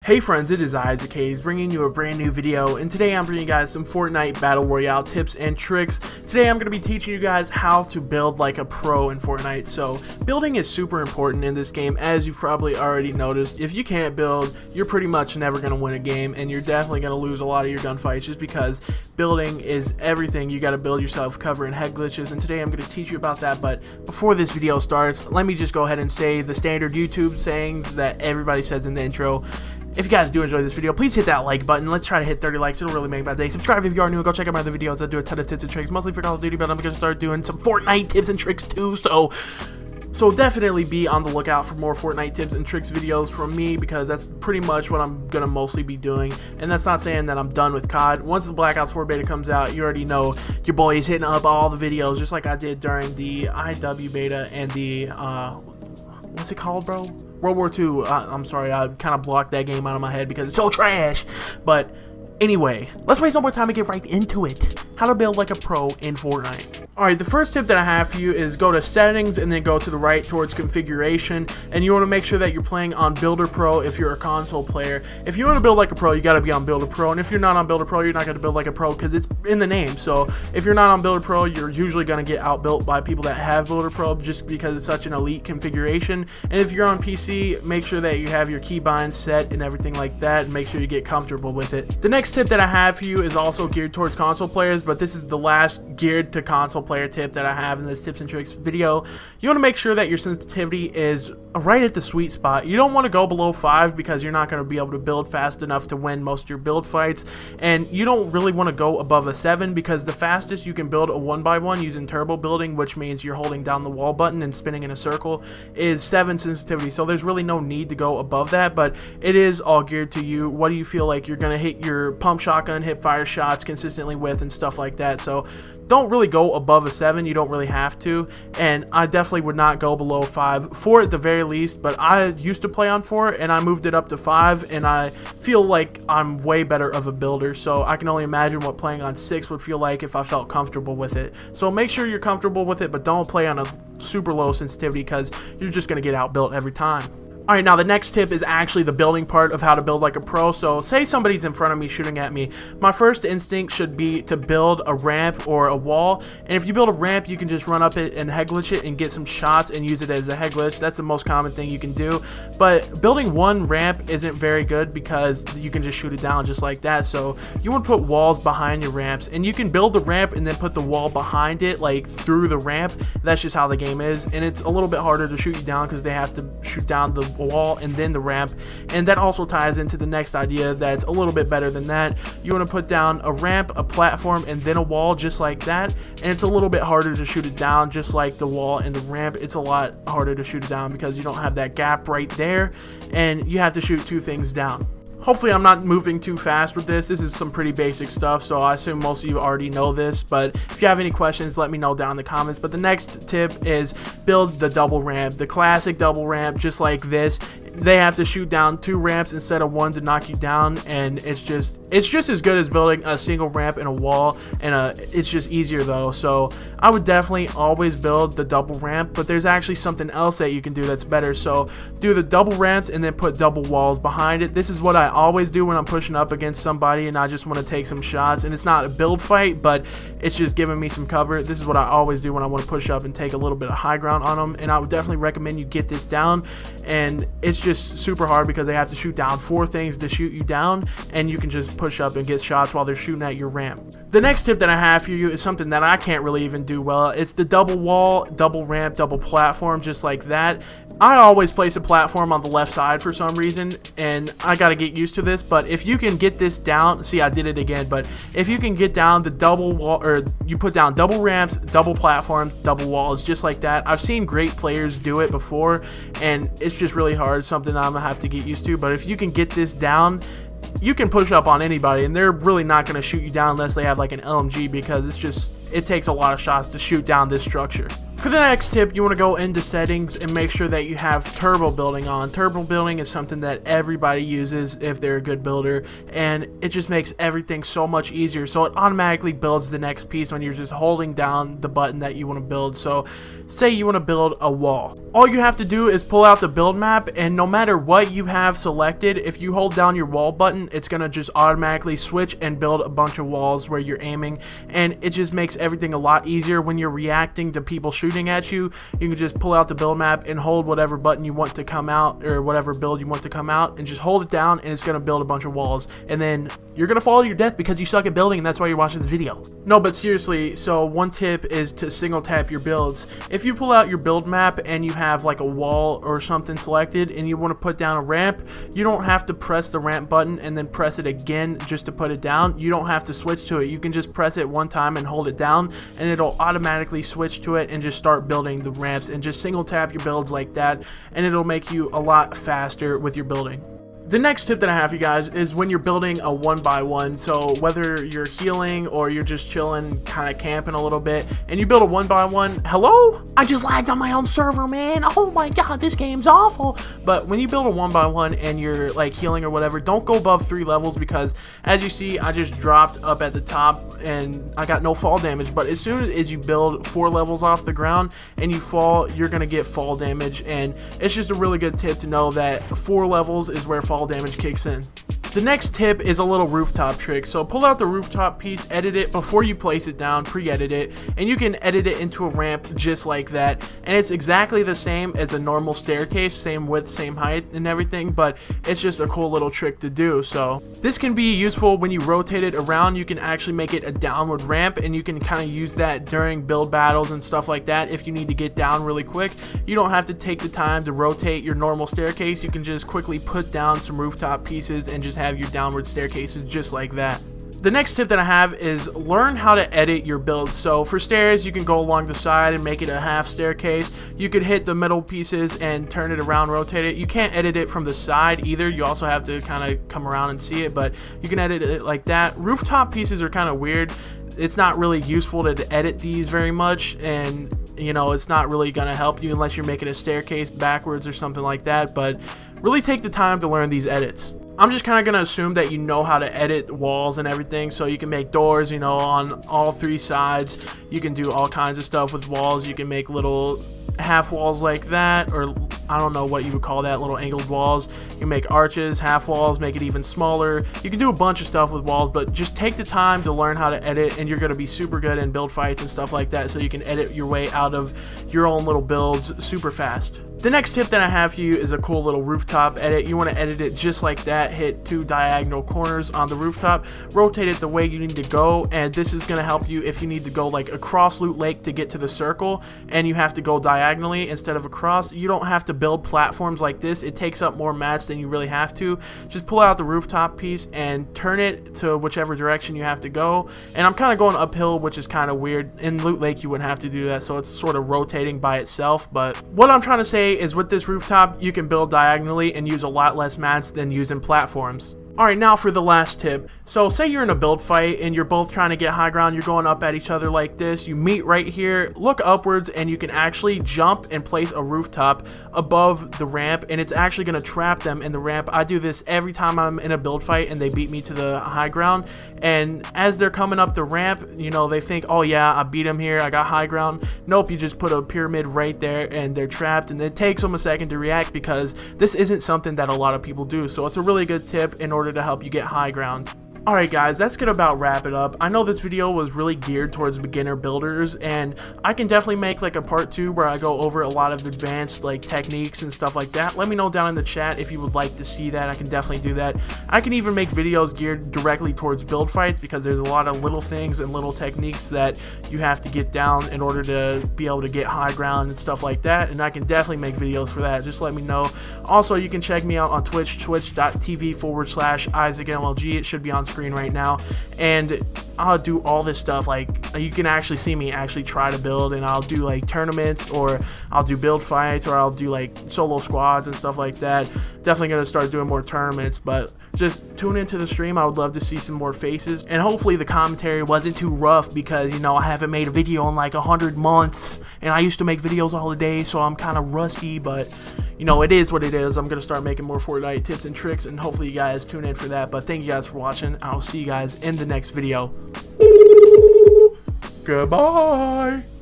Hey friends, it is Isaac Hayes bringing you a brand new video, and today I'm bringing you guys some Fortnite Battle Royale tips and tricks. Today I'm going to be teaching you guys how to build like a pro in Fortnite. So building is super important in this game, as you've probably already noticed. If you can't build, you're pretty much never going to win a game, and you're definitely going to lose a lot of your gunfights just because building is everything. You got to build yourself, cover and head glitches, and today I'm going to teach you about that. But before this video starts, let me just go ahead and say the standard YouTube sayings that everybody says in the intro. If you guys do enjoy this video, please hit that like button. Let's try to hit 30 likes. It'll really make my day. Subscribe if you are new. Go check out my other videos. I do a ton of tips and tricks, mostly for Call of Duty, but I'm going to start doing some Fortnite tips and tricks too. So definitely be on the lookout for more Fortnite tips and tricks videos from me, because that's pretty much what I'm going to mostly be doing. And that's not saying that I'm done with COD. Once the Black Ops 4 beta comes out, you already know your boy is hitting up all the videos, just like I did during the IW beta and the, what's it called, bro? World War II. I'm sorry, I kind of blocked that game out of my head because it's so trash. But anyway, let's waste no more time and get right into it. How to build like a pro in Fortnite. Alright, the first tip that I have for you is go to settings and then go to the right towards configuration, and you want to make sure that you're playing on Builder Pro if you're a console player. If you want to build like a pro, you got to be on Builder Pro, and if you're not on Builder Pro, you're not going to build like a pro because it's in the name. So if you're not on Builder Pro, you're usually going to get outbuilt by people that have Builder Pro just because it's such an elite configuration. And if you're on PC, make sure that you have your keybinds set and everything like that, and make sure you get comfortable with it. The next tip that I have for you is also geared towards console players, but this is the last geared to console player tip that I have in this tips and tricks video. You want to make sure that your sensitivity is right at the sweet spot. You don't want to go below 5 because you're not going to be able to build fast enough to win most of your build fights, and you don't really want to go above a 7 because the fastest you can build a 1x1 using turbo building, which means you're holding down the wall button and spinning in a circle, is 7 sensitivity. So there's really no need to go above that, but it is all geared to you. What do you feel like you're going to hit your pump shotgun, hip fire shots consistently with, and stuff like that. So don't really go above a 7. You don't really have to, and I definitely would not go below 5, 4 at the very least. But I used to play on 4 and I moved it up to 5, and I feel like I'm way better of a builder, so I can only imagine what playing on 6 would feel like if I felt comfortable with it. So make sure you're comfortable with it, but don't play on a super low sensitivity because you're just going to get outbuilt every time. Alright, now the next tip is actually the building part of how to build like a pro. So say somebody's in front of me shooting at me. My first instinct should be to build a ramp or a wall. And if you build a ramp, you can just run up it and head glitch it and get some shots and use it as a head glitch. That's the most common thing you can do. But building one ramp isn't very good because you can just shoot it down just like that. So you want to put walls behind your ramps, and you can build the ramp and then put the wall behind it, like through the ramp. That's just how the game is. And it's a little bit harder to shoot you down because they have to shoot down the wall and then the ramp, and that also ties into the next idea that's a little bit better than that. You want to put down a ramp, a platform, and then a wall just like that, and it's a little bit harder to shoot it down just like the wall and the ramp. It's a lot harder to shoot it down because you don't have that gap right there, and you have to shoot 2 things down. Hopefully I'm not moving too fast with this. This is some pretty basic stuff, so I assume most of you already know this, but if you have any questions, let me know down in the comments. But the next tip is build the double ramp, the classic double ramp, just like this. They have to shoot down 2 ramps instead of 1 to knock you down, and it's just as good as building a single ramp and a wall, and it's just easier though. So I would definitely always build the double ramp, but there's actually something else that you can do that's better. So do the double ramps and then put double walls behind it. This is what I always do when I'm pushing up against somebody and I just want to take some shots, and it's not a build fight, but it's just giving me some cover. This is what I always do when I want to push up and take a little bit of high ground on them, and I would definitely recommend you get this down. And it's just super hard because they have to shoot down 4 things to shoot you down, and you can just push up and get shots while they're shooting at your ramp. The next tip that I have for you is something that I can't really even do well. It's the double wall, double ramp, double platform, just like that. I always place a platform on the left side for some reason, and I gotta get used to this, but if you can get this down, see, I did it again, but if you can get down the double wall, or you put down double ramps, double platforms, double walls, just like that. I've seen great players do it before, and it's just really hard, something I'm gonna have to get used to. But if you can get this down, you can push up on anybody, and they're really not going to shoot you down unless they have like an LMG, because it takes a lot of shots to shoot down this structure. For the next tip, you want to go into settings and make sure that you have turbo building on. Turbo building is something that everybody uses if they're a good builder, and it just makes everything so much easier. So it automatically builds the next piece when you're just holding down the button that you want to build. So say you want to build a wall. All you have to do is pull out the build map, and no matter what you have selected, if you hold down your wall button, it's going to just automatically switch and build a bunch of walls where you're aiming, and it just makes everything a lot easier when you're reacting to people shooting at you. You can just pull out the build map and hold whatever button you want to come out, or whatever build you want to come out, and just hold it down, and it's going to build a bunch of walls, and then you're going to fall to your death because you suck at building, and that's why you're watching the video. No, but seriously, so one tip is to single tap your builds. If you pull out your build map and you have like a wall or something selected and you want to put down a ramp, you don't have to press the ramp button and then press it again just to put it down. You don't have to switch to it. You can just press it one time and hold it down, and it'll automatically switch to it and just start building the ramps, and just single tap your builds like that, and it'll make you a lot faster with your building. The next tip that I have for you guys is when you're building a 1x1, so whether you're healing or you're just chilling, kind of camping a little bit, and you build a 1x1, hello? I just lagged on my own server, man. Oh my god, this game's awful. But when you build a 1x1 and you're like healing or whatever, don't go above 3 levels, because as you see, I just dropped up at the top and I got no fall damage. But as soon as you build 4 levels off the ground and you fall, you're gonna get fall damage, and it's just a really good tip to know that 4 levels is where fall damage kicks in. The next tip is a little rooftop trick. So pull out the rooftop piece, edit it before you place it down, pre-edit it, and you can edit it into a ramp just like that. And it's exactly the same as a normal staircase, same width, same height and everything, but it's just a cool little trick to do. So this can be useful when you rotate it around. You can actually make it a downward ramp, and you can kind of use that during build battles and stuff like that. If you need to get down really quick, you don't have to take the time to rotate your normal staircase. You can just quickly put down some rooftop pieces and just have your downward staircases just like that. The next tip that I have is learn how to edit your build. So for stairs, you can go along the side and make it a half staircase. You could hit the middle pieces and turn it around, rotate it. You can't edit it from the side either. You also have to kind of come around and see it, but you can edit it like that. Rooftop pieces are kind of weird. It's not really useful to edit these very much, and you know, it's not really gonna help you unless you're making a staircase backwards or something like that. But really take the time to learn these edits. I'm just kind of going to assume that you know how to edit walls and everything, so you can make doors, you know, on all 3 sides. You can do all kinds of stuff with walls. You can make little half walls like that, or I don't know what you would call that, little angled walls. You can make arches, half walls, make it even smaller. You can do a bunch of stuff with walls, but just take the time to learn how to edit, and you're going to be super good in build fights and stuff like that, so you can edit your way out of your own little builds super fast. The next tip that I have for you is a cool little rooftop edit. You want to edit it just like that. Hit 2 diagonal corners on the rooftop, rotate it the way you need to go, and this is going to help you if you need to go like across Loot Lake to get to the circle and you have to go diagonally instead of across. You don't have to build platforms like this. It takes up more mats than you really have to. Just pull out the rooftop piece and turn it to whichever direction you have to go. And I'm kind of going uphill, which is kind of weird. In Loot Lake you wouldn't have to do that, so it's sort of rotating by itself. But what I'm trying to say is with this rooftop, you can build diagonally and use a lot less mats than using platforms. Alright, now for the last tip. So say you're in a build fight and you're both trying to get high ground, you're going up at each other like this, you meet right here, look upwards, and you can actually jump and place a rooftop above the ramp, and it's actually going to trap them in the ramp. I do this every time I'm in a build fight and they beat me to the high ground, and as they're coming up the ramp, you know, they think, oh yeah, I beat them here, I got high ground. Nope, you just put a pyramid right there and they're trapped, and it takes them a second to react because this isn't something that a lot of people do. So it's a really good tip in order to help you get high ground. Alright guys, that's gonna about wrap it up. I know this video was really geared towards beginner builders, and I can definitely make like a part 2 where I go over a lot of advanced like techniques and stuff like that. Let me know down in the chat if you would like to see that. I can definitely do that. I can even make videos geared directly towards build fights, because there's a lot of little things and little techniques that you have to get down in order to be able to get high ground and stuff like that, and I can definitely make videos for that. Just let me know. Also, you can check me out on Twitch, twitch.tv/IsaacMLG. It should be on screen right now, and I'll do all this stuff. Like, you can actually see me actually try to build, and I'll do like tournaments, or I'll do build fights, or I'll do like solo squads and stuff like that. Definitely gonna start doing more tournaments, but just tune into the stream. I would love to see some more faces, and hopefully the commentary wasn't too rough, because you know, I haven't made a video in like 100 months, and I used to make videos all the day, so I'm kind of rusty, but you know, it is what it is. I'm gonna start making more Fortnite tips and tricks, and hopefully you guys tune in for that. But thank you guys for watching. I'll see you guys in the next video. Goodbye.